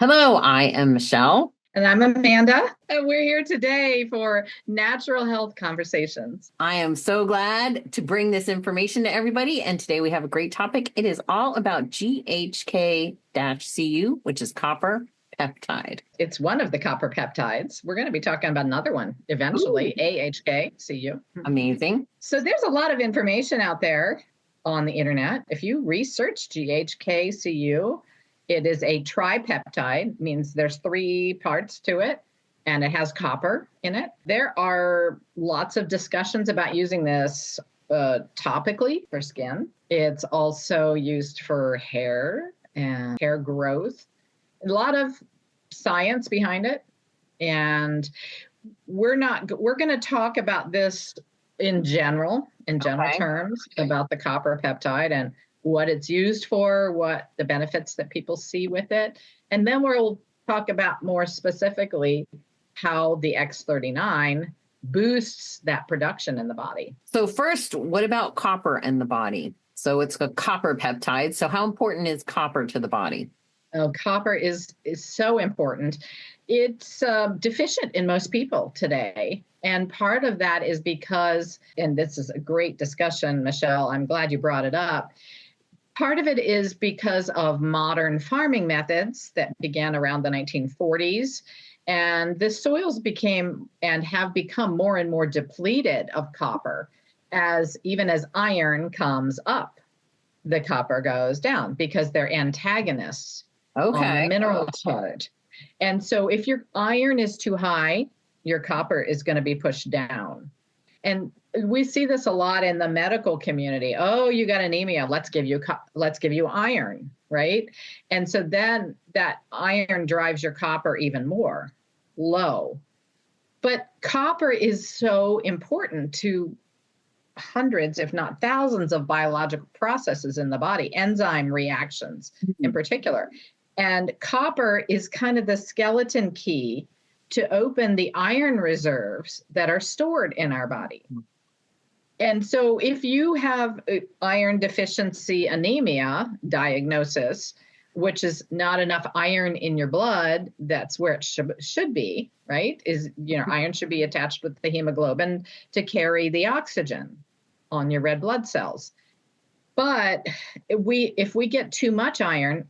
Hello, I am Michelle. And I'm Amanda, and we're here today for Natural Health Conversations. I am so glad to bring this information to everybody. And today we have a great topic. It is all about GHK-Cu, which is copper peptide. It's one of the copper peptides. We're going to be talking about another one eventually, Ooh, AHK-Cu. amazing. So there's a lot of information out there on the internet. If you research GHK-Cu, it is a tripeptide, means there's three parts to it, and it has copper in it. There are lots of discussions about using this topically for skin. It's also used for hair and hair growth. A lot of science behind it. And we're going to talk about this in general Okay. terms about the copper peptide and what it's used for, what the benefits that people see with it. And then we'll talk about more specifically how the X39 boosts that production in the body. So, first, what about copper in the body? So, it's a copper peptide. So, how important is copper to the body? Oh, copper is so important. It's deficient in most people today. And part of that is because, and this is a great discussion, Michelle, I'm glad you brought it up. Part of it is because of modern farming methods that began around the 1940s. And the soils became and have become more and more depleted of copper even as iron comes up, the copper goes down because they're antagonists on the Okay. mineral chart. And so if your iron is too high, your copper is going to be pushed down. And we see this a lot in the medical community. Oh, you got anemia. Let's give you iron, right? And so then that iron drives your copper even more low. But copper is so important to hundreds, if not thousands, of biological processes in the body, enzyme reactions in particular. And copper is kind of the skeleton key to open the iron reserves that are stored in our body. And so if you have iron deficiency anemia diagnosis, which is not enough iron in your blood, that's where it should be, right? Iron should be attached with the hemoglobin to carry the oxygen on your red blood cells. But if we get too much iron,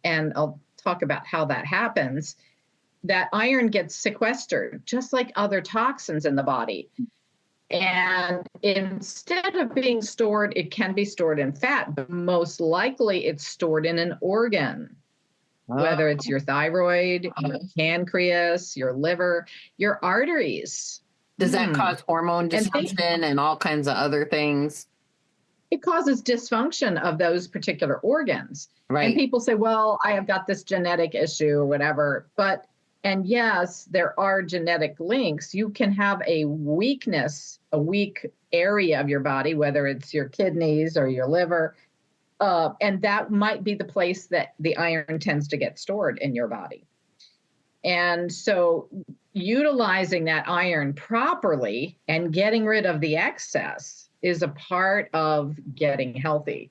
and I'll talk about how that happens, that iron gets sequestered, just like other toxins in the body. And instead of being stored, it can be stored in fat, but most likely it's stored in an organ, whether it's your thyroid, your pancreas, your liver, your arteries. Does that cause hormone And dysfunction and all kinds of other things? it causes dysfunction of those particular organs. And Right. people say, well, I have got this genetic issue or whatever. And yes, there are genetic links. You can have a weakness, a weak area of your body, whether it's your kidneys or your liver. And that might be the place that the iron tends to get stored in your body. And so utilizing that iron properly and getting rid of the excess is a part of getting healthy.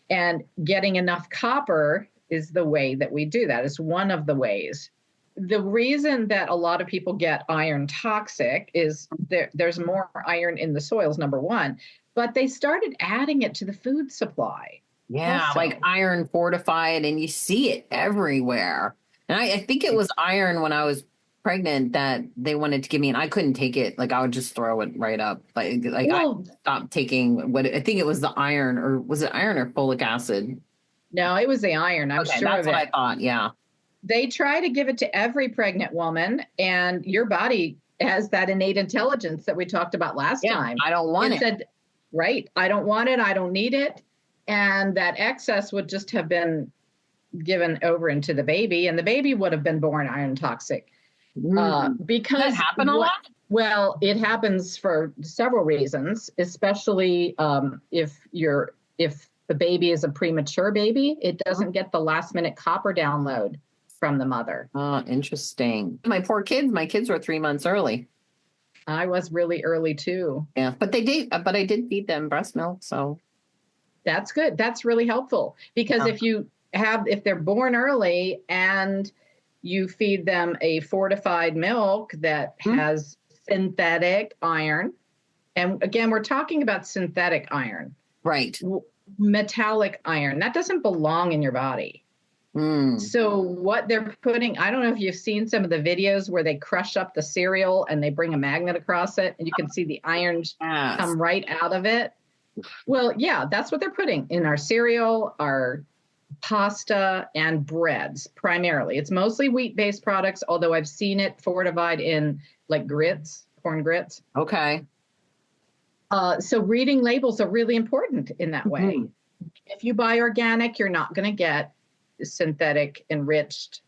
And getting enough copper is the way that we do that. It's one of the ways. The reason that a lot of people get iron toxic is there's more iron in the soils, number one, but they started adding it to the food supply. Yeah, Also, like iron fortified, and you see it everywhere. And I think it was iron when I was pregnant that they wanted to give me, and I couldn't take it. Like I would just throw it right up. Like I well, stopped taking what I think it was the iron, or was it iron or folic acid? no, it was the iron. I'm Okay, sure that's of what I it. thought. Yeah. They try to give it to every pregnant woman, and your body has that innate intelligence that we talked about last Yeah, time. I don't want It it. said, right, I don't want it, I don't need it. And that excess would just have been given over into the baby, and the baby would have been born iron toxic. Does that Because happen a lot? well, it happens for several reasons, especially if the baby is a premature baby, it doesn't get the last minute copper download from the mother. Oh, interesting. My poor kids, my kids were 3 months early. I was really early too. Yeah, but I did feed them breast milk. So, That's good. That's really helpful because yeah. if they're born early and You feed them a fortified milk that has synthetic iron. And again, we're talking about synthetic iron. Right. Metallic iron. That doesn't belong in your body. So what they're putting, I don't know if you've seen some of the videos where they crush up the cereal and they bring a magnet across it and you can see the irons come right out of it. Well, yeah, that's what they're putting in our cereal, our pasta, and breads primarily. It's mostly wheat-based products, although I've seen it fortified in like grits, corn grits. Okay. So reading labels are really important in that way. If you buy organic, you're not going to get synthetic enriched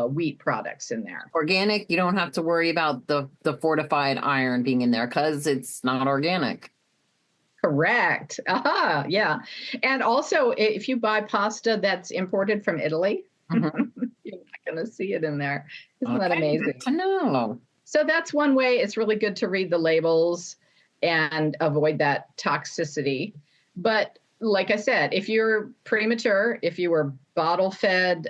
wheat products in there. Organic, you don't have to worry about the fortified iron being in there because it's not organic. Correct. Aha, yeah. And also, if you buy pasta that's imported from Italy, you're not going to see it in there. Isn't that amazing? I know. So that's one way. It's really good to read the labels and avoid that toxicity. But like I said, if you're premature, if you were bottle fed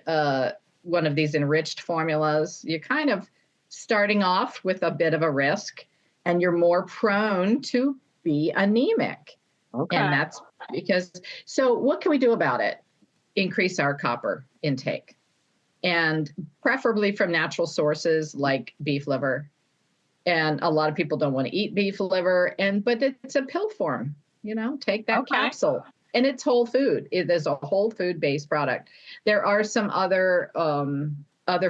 one of these enriched formulas, you're kind of starting off with a bit of a risk and you're more prone to be anemic. Okay. And that's because, so what can we do about it? Increase our copper intake, and preferably from natural sources like beef liver. And a lot of people don't want to eat beef liver, but it's a pill form, take that capsule. And it's whole food. It is a whole food based product. There are some other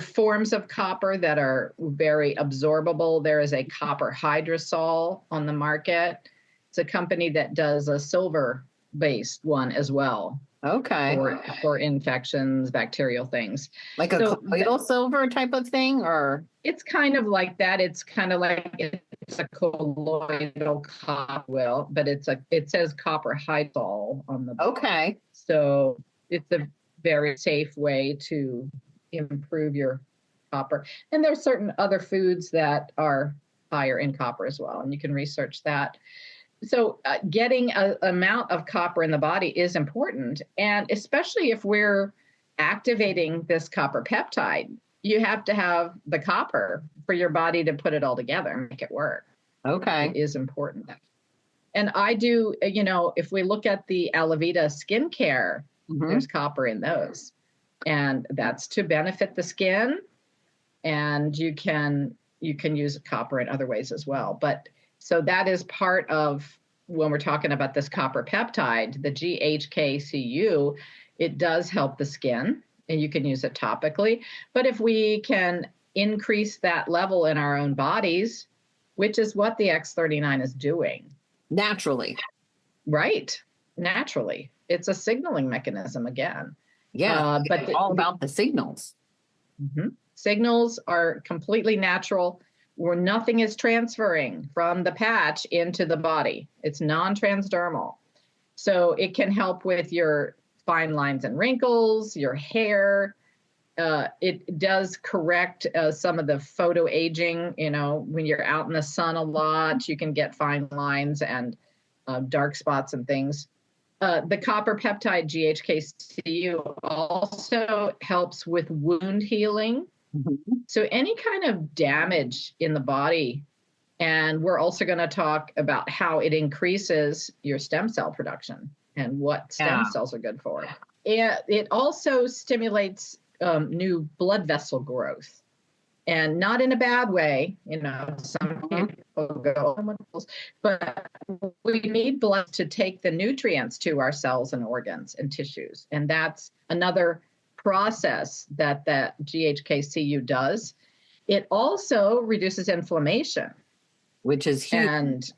forms of copper that are very absorbable. There is a copper hydrosol on the market. It's a company that does a silver based one as well. Okay. For infections, bacterial things. Like a colloidal silver type of thing, or? It's kind of like that. It's kind of like it's a colloidal copper, but it says copper hydrosol on the box. Okay. So it's a very safe way to improve your copper. And there's certain other foods that are higher in copper as well, and you can research that. So getting an amount of copper in the body is important. And especially if we're activating this copper peptide, you have to have the copper for your body to put it all together and make it work. Okay. It is important. And I do, if we look at the Alavita skincare, there's copper in those. And that's to benefit the skin. And you can use copper in other ways as well. But so that is part of when we're talking about this copper peptide, the GHKCU, it does help the skin and you can use it topically. But if we can increase that level in our own bodies, which is what the X39 is doing. Naturally. Right. Naturally. It's a signaling mechanism again. Yeah. But it's all about the signals. Signals are completely natural, where nothing is transferring from the patch into the body. It's non-transdermal. So it can help with your fine lines and wrinkles, your hair. It does correct some of the photo aging. When you're out in the sun a lot, you can get fine lines and dark spots and things. The copper peptide GHKCU also helps with wound healing. So any kind of damage in the body, and we're also going to talk about how it increases your stem cell production and what stem cells are good for. It also stimulates new blood vessel growth, and not in a bad way. Some people go, but we need blood to take the nutrients to our cells and organs and tissues, and that's another process that GHKCU does. It also reduces inflammation, which is huge. And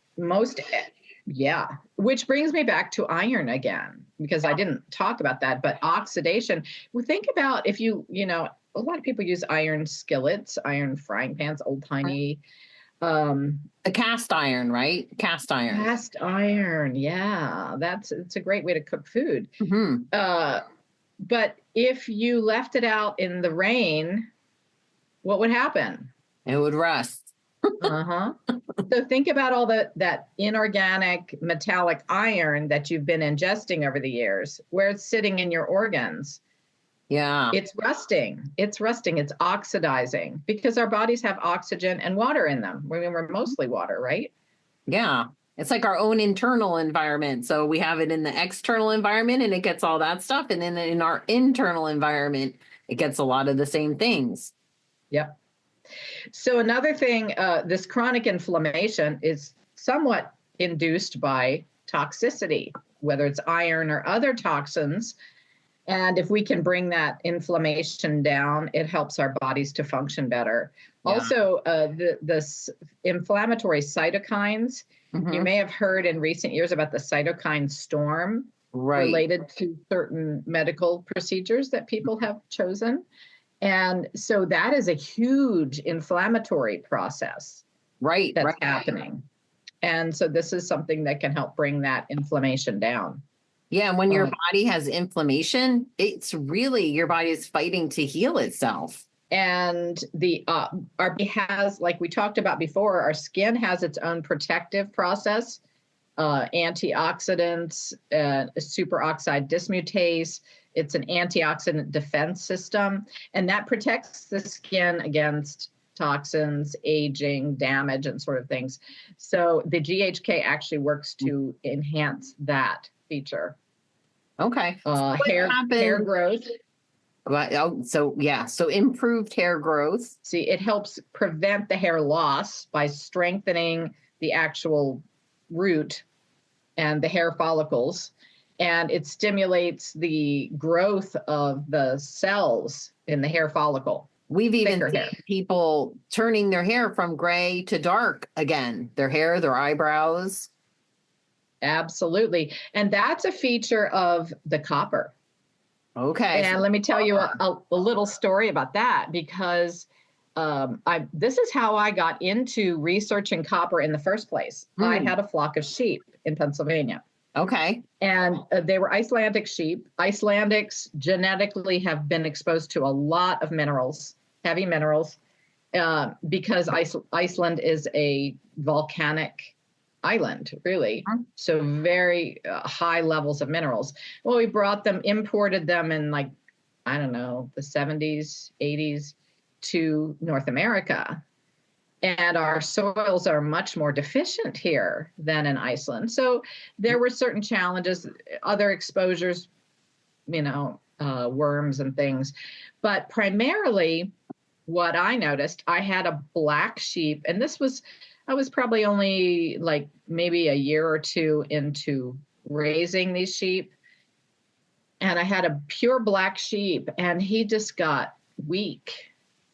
which brings me back to iron again, because I didn't talk about that, but oxidation. Well, think about if a lot of people use iron skillets, iron frying pans, old timey. The cast iron, right? Cast iron. Cast iron. Yeah. It's a great way to cook food. But if you left it out in the rain, what would happen? It would rust. So think about all that inorganic metallic iron that you've been ingesting over the years, where it's sitting in your organs. Yeah. It's rusting. It's rusting. It's oxidizing because our bodies have oxygen and water in them. I mean, we're mostly water, right? Yeah. It's like our own internal environment. So we have it in the external environment and it gets all that stuff. And then in our internal environment, it gets a lot of the same things. Yep. So another thing, this chronic inflammation is somewhat induced by toxicity, whether it's iron or other toxins. And if we can bring that inflammation down, it helps our bodies to function better. Yeah. Also, the inflammatory cytokines, you Hmm. may have heard in recent years about the cytokine storm Right. related to certain medical procedures that people have chosen. And so that is a huge inflammatory process Right. that's Right. happening. And so this is something that can help bring that inflammation down. Yeah. And when your Um, body has inflammation, it's really your body is fighting to heal itself. and the our body has, like we talked about before, our skin has its own protective process, antioxidants, superoxide dismutase. It's an antioxidant defense system, and that protects the skin against toxins, aging, damage, and sort of things. So the GHK actually works to enhance that feature. Okay. So what Hair happened? growth. Oh, so yeah. So improved hair growth. See, it helps prevent the hair loss by strengthening the actual root and the hair follicles, and it stimulates the growth of the cells in the hair follicle, We've even thicker hair. seen people turning their hair from gray to dark again, their hair, their eyebrows. Absolutely. And that's a feature of the copper. Okay. And So let me tell you a little story about that, because this is how I got into researching copper in the first place. I had a flock of sheep in Pennsylvania. okay. And they were Icelandic sheep. Icelandics genetically have been exposed to a lot of minerals, heavy minerals, because Iceland is a volcanic island, really. So very high levels of minerals. Well, we brought them, imported them in, like, I don't know, the 70s, 80s to North America. And our soils are much more deficient here than in Iceland. So there were certain challenges, other exposures, worms and things. But primarily, what I noticed, I had a black sheep, and I was probably only like maybe a year or two into raising these sheep. And I had a pure black sheep, and he just got weak.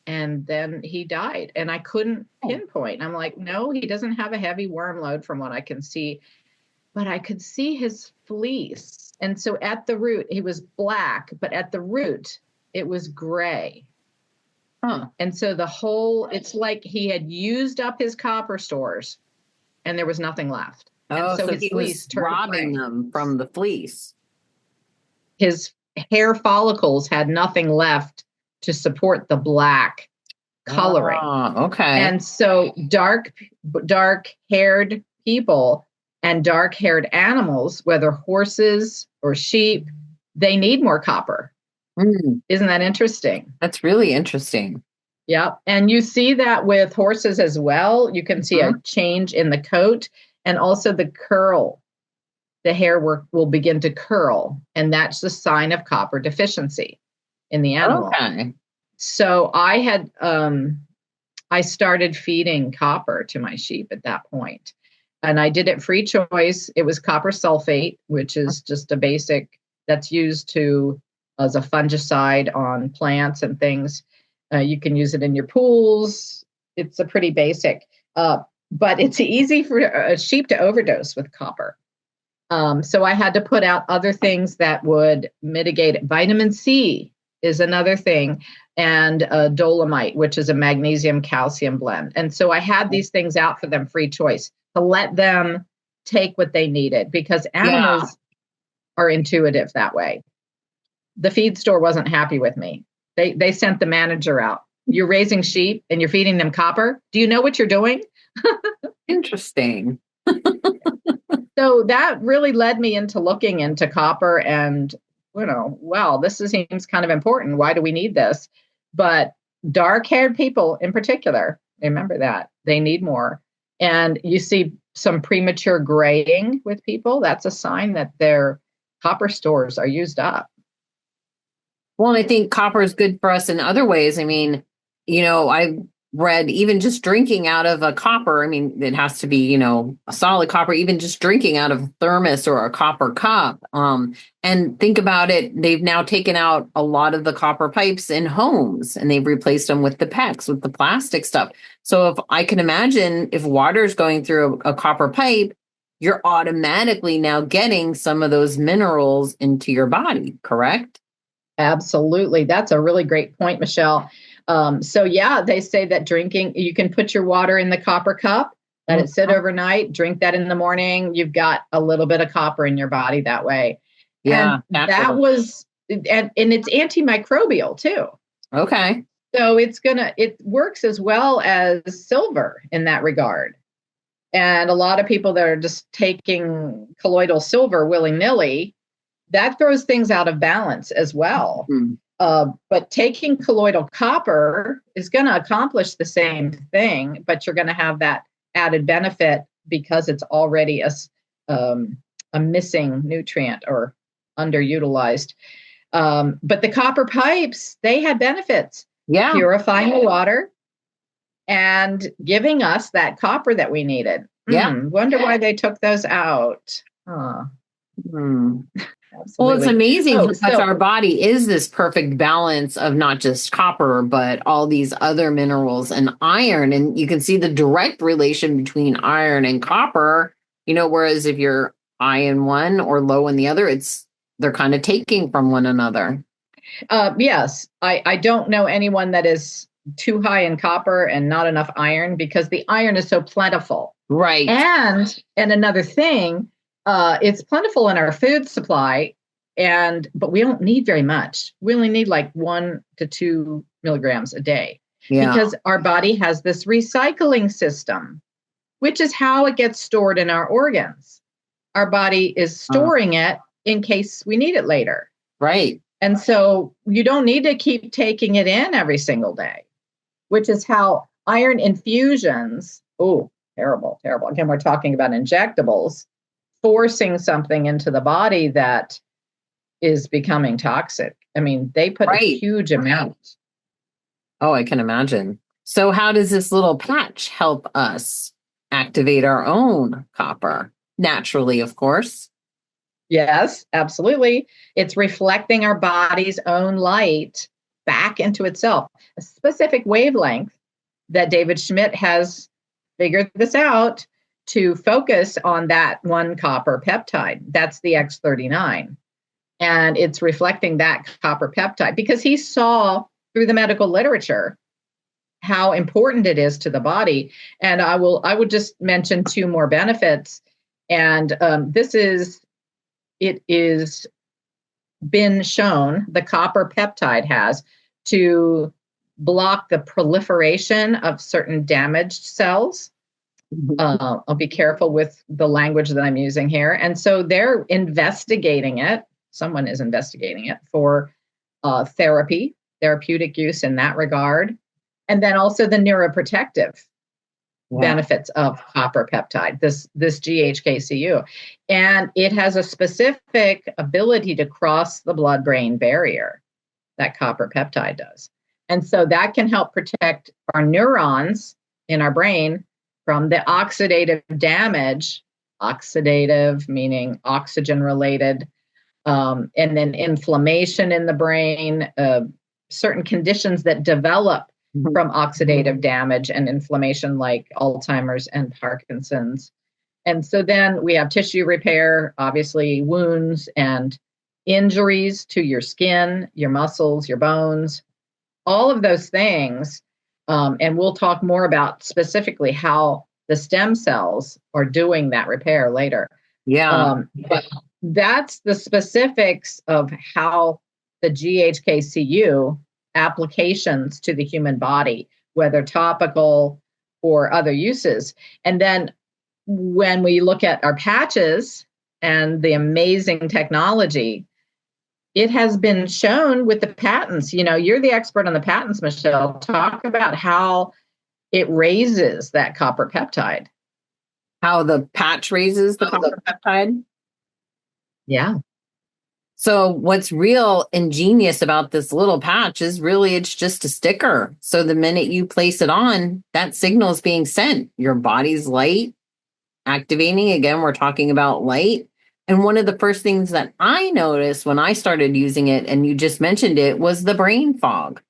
And then he died, and I couldn't pinpoint. I'm like, no, he doesn't have a heavy worm load from what I can see, but I could see his fleece. And so at the root, he was black, but at the root, it was gray. Huh. And so it's like he had used up his copper stores and there was nothing left. And Oh, so so his he fleece was turned robbing gray. them from the fleece. His hair follicles had nothing left to support the black coloring. Oh, okay. And so dark haired people and dark haired animals, whether horses or sheep, they need more copper. Isn't that interesting? That's really interesting. Yep. And you see that with horses as well. You can see a change in the coat and also the curl. The hair will begin to curl, and that's the sign of copper deficiency in the animal. Okay. So I started feeding copper to my sheep at that point. And I did it free choice. It was copper sulfate, which is just a basic that's used as a fungicide on plants and things. You can use it in your pools. It's a pretty basic, but it's easy for a sheep to overdose with copper. So I had to put out other things that would mitigate it. Vitamin C is another thing, and dolomite, which is a magnesium calcium blend. And so I had these things out for them free choice to let them take what they needed, because animals are intuitive that way. The feed store wasn't happy with me. They sent the manager out. You're raising sheep and you're feeding them copper. Do you know what you're doing? Interesting. So that really led me into looking into copper and wow, seems kind of important. Why do we need this? But dark-haired people in particular, remember that they need more. And you see some premature graying with people. That's a sign that their copper stores are used up. Well, and I think copper is good for us in other ways. I mean, I've read even just drinking out of a copper, I mean, it has to be, a solid copper, even just drinking out of a thermos or a copper cup. And think about it, they've now taken out a lot of the copper pipes in homes and they've replaced them with the PEX, with the plastic stuff. So if I can imagine if water is going through a copper pipe, you're automatically now getting some of those minerals into your body, correct? Absolutely. That's a really great point, Michelle. So yeah, they say that drinking, you can put your water in the copper cup, let it sit overnight, drink that in the morning. You've got a little bit of copper in your body that way. Yeah, and it's antimicrobial too. Okay. So it works as well as silver in that regard. And a lot of people that are just taking colloidal silver willy-nilly, that throws things out of balance as well. Mm-hmm. But taking colloidal copper is going to accomplish the same thing, but you're going to have that added benefit because it's already a missing nutrient or underutilized. But the copper pipes, they had benefits. Yeah. Purifying the water and giving us that copper that we needed. Yeah. Wonder why they took those out. Huh. Well, it's amazing because our body is this perfect balance of not just copper, but all these other minerals and iron. And you can see the direct relation between iron and copper, whereas if you're high in one or low in the other, they're kind of taking from one another. Yes. I don't know anyone that is too high in copper and not enough iron because the iron is so plentiful. Right. And another thing, it's plentiful in our food supply, but we don't need very much. We only need like 1 to 2 milligrams a day because our body has this recycling system, which is how it gets stored in our organs. Our body is storing it in case we need it later. Right. And so you don't need to keep taking it in every single day, which is how iron infusions, terrible. Again, we're talking about injectables, forcing something into the body that is becoming toxic. I mean, they put a huge amount. Oh, I can imagine. So how does this little patch help us activate our own copper? Naturally, of course. Yes, absolutely. It's reflecting our body's own light back into itself, a specific wavelength that David Schmidt has figured this out to focus on that one copper peptide. That's the X39. And it's reflecting that copper peptide because he saw through the medical literature how important it is to the body. And I would just mention 2 more benefits. And it is been shown the copper peptide has to block the proliferation of certain damaged cells. I'll be careful with the language that I'm using here. And so they're investigating it. Someone is investigating it for therapeutic use in that regard. And then also the neuroprotective benefits of copper peptide, this GHKCU. And it has a specific ability to cross the blood-brain barrier, that copper peptide does. And so that can help protect our neurons in our brain from the oxidative damage, oxidative meaning oxygen-related, and then inflammation in the brain, certain conditions that develop from oxidative damage and inflammation like Alzheimer's and Parkinson's. And so then we have tissue repair, obviously wounds and injuries to your skin, your muscles, your bones, all of those things. And we'll talk more about specifically how the stem cells are doing that repair later. Yeah. But that's the specifics of how the GHKCU applications to the human body, whether topical or other uses. And then when we look at our patches and the amazing technology, it has been shown with the patents. You're the expert on the patents, Michelle. Talk about how it raises that copper peptide. How the patch raises the copper peptide? Yeah. So what's real ingenious about this little patch is really it's just a sticker. So the minute you place it on, that signal is being sent. Your body's light activating. Again, we're talking about light. And one of the first things that I noticed when I started using it, and you just mentioned it, was the brain fog.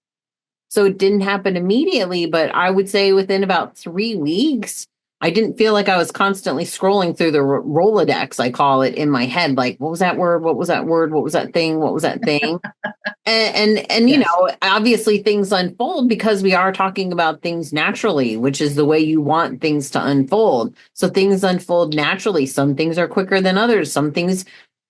So it didn't happen immediately, but I would say within about 3 weeks, I didn't feel like I was constantly scrolling through the Rolodex, I call it, in my head. Like, what was that word? What was that word? What was that thing? What was that thing? And Yes. Obviously things unfold because we are talking about things naturally, which is the way you want things to unfold. So things unfold naturally. Some things are quicker than others. Some things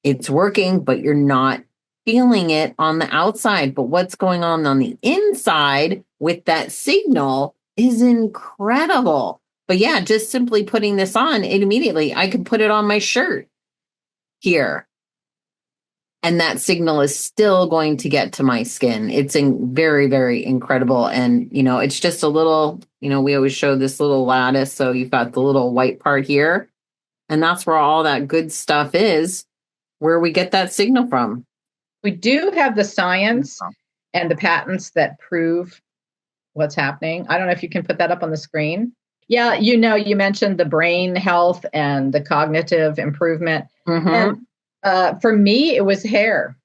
it's working, but you're not feeling it on the outside. But what's going on the inside with that signal is incredible. But yeah, just simply putting this on, it immediately, I could put it on my shirt here. And that signal is still going to get to my skin. It's very, very incredible. And, it's just a little, we always show this little lattice. So you've got the little white part here. And that's where all that good stuff is, where we get that signal from. We do have the science and the patents that prove what's happening. I don't know if you can put that up on the screen. Yeah, you mentioned the brain health and the cognitive improvement. Mm-hmm. And for me, it was hair.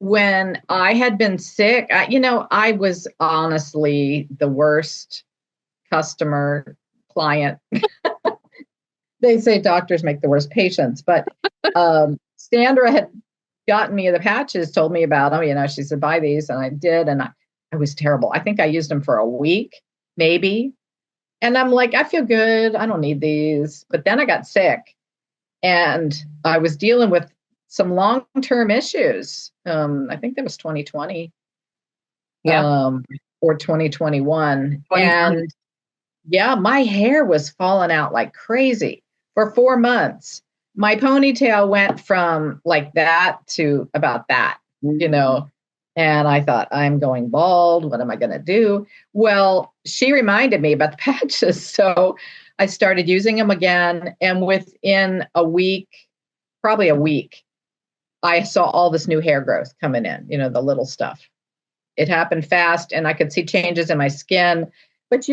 When I had been sick, I was honestly the worst customer client. They say doctors make the worst patients, but Sandra had gotten me the patches, told me about them. She said, buy these. And I did. And I was terrible. I think I used them for a week, maybe. And I'm like, I feel good. I don't need these. But then I got sick and I was dealing with some long-term issues. I think that was 2020. Yeah. Or 2021. And yeah, my hair was falling out like crazy for 4 months. My ponytail went from like that to about that, and I thought, I'm going bald. What am I going to do? Well, she reminded me about the patches. So I started using them again. And within probably a week, I saw all this new hair growth coming in, the little stuff. It happened fast and I could see changes in my skin. But,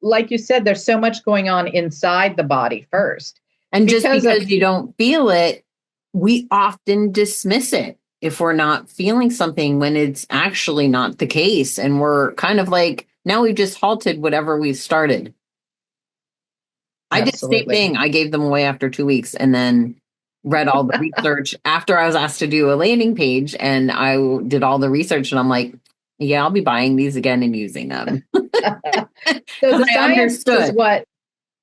like you said, there's so much going on inside the body first. And just because you don't feel it, we often dismiss it if we're not feeling something when it's actually not the case. And we're kind of like, now we've just halted whatever we've started. Absolutely. I did the same thing. I gave them away after 2 weeks and then read all the research after I was asked to do a landing page, and I did all the research and I'm like, yeah, I'll be buying these again and using them. So the science is what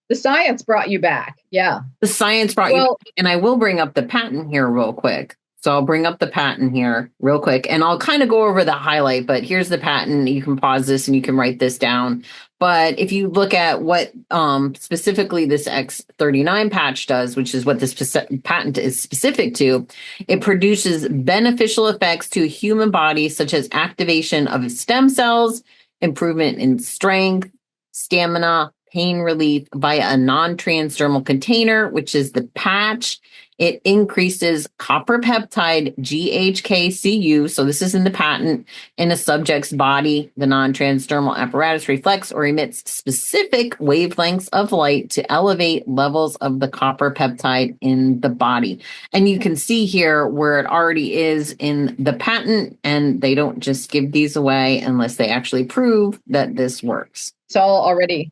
the science brought you back. Yeah. The science brought you back. And I will bring up the patent here real quick. So I'll bring up the patent here real quick and I'll kind of go over the highlight, but here's the patent. You can pause this and you can write this down. But if you look at what specifically this X39 patch does, which is what this patent is specific to, it produces beneficial effects to human body, such as activation of stem cells, improvement in strength, stamina, pain relief via a non-transdermal container, which is the patch. It increases copper peptide GHK. So this is in the patent, in a subject's body. The non-transdermal apparatus reflects or emits specific wavelengths of light to elevate levels of the copper peptide in the body. And you can see here where it already is in the patent, and they don't just give these away unless they actually prove that this works. It's all already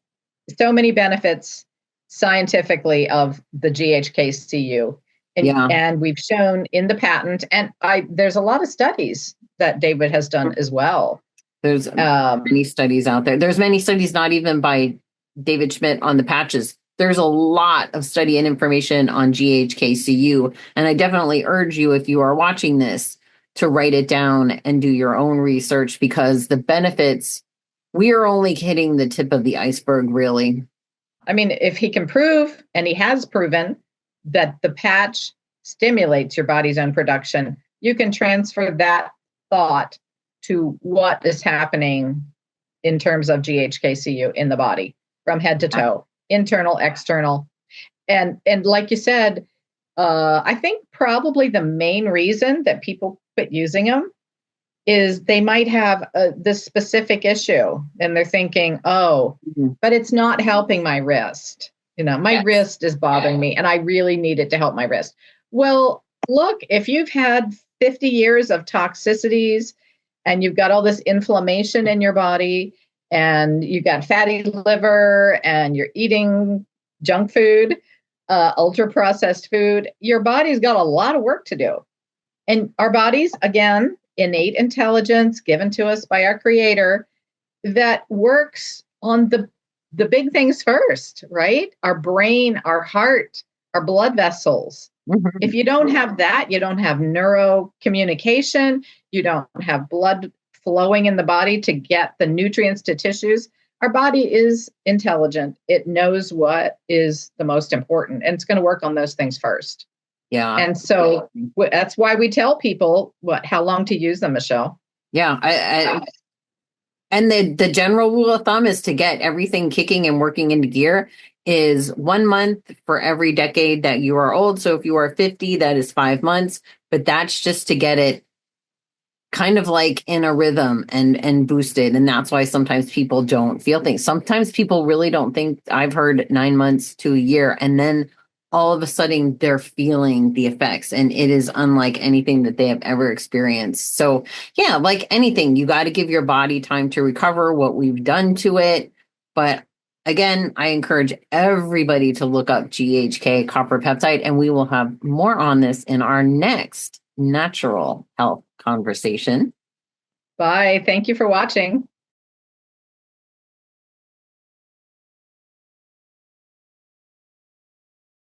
so many benefits scientifically of the GHK. And we've shown in the patent, and there's a lot of studies that David has done as well. There's many studies out there. There's many studies not even by David Schmidt on the patches. There's a lot of study and information on GHK. And I definitely urge you, if you are watching this, to write it down and do your own research, because the benefits, we are only hitting the tip of the iceberg, really. I mean, if he can prove, and he has proven, that the patch stimulates your body's own production, you can transfer that thought to what is happening in terms of GHKCU in the body from head to toe, internal, external. And like you said, I think probably the main reason that people quit using them is they might have this specific issue and they're thinking, oh, but it's not helping my wrist. My wrist is bothering me and I really need it to help my wrist. Well, look, if you've had 50 years of toxicities and you've got all this inflammation in your body and you've got fatty liver and you're eating junk food, ultra processed food, your body's got a lot of work to do. And our bodies, again, innate intelligence given to us by our creator that works on the big things first, right? Our brain, our heart, our blood vessels. Mm-hmm. If you don't have that, you don't have neurocommunication, you don't have blood flowing in the body to get the nutrients to tissues. Our body is intelligent. It knows what is the most important, and it's going to work on those things first. Yeah. And so that's why we tell people how long to use them, Michelle. Yeah. And the general rule of thumb is to get everything kicking and working into gear is 1 month for every decade that you are old. So if you are 50, that is 5 months, but that's just to get it kind of like in a rhythm and boosted. And that's why sometimes people don't feel things. Sometimes people really don't think. I've heard 9 months to a year, and then all of a sudden they're feeling the effects, and it is unlike anything that they have ever experienced. So yeah, like anything, you got to give your body time to recover what we've done to it. But again, I encourage everybody to look up GHK Copper Peptide, and we will have more on this in our next natural health conversation. Bye. Thank you for watching.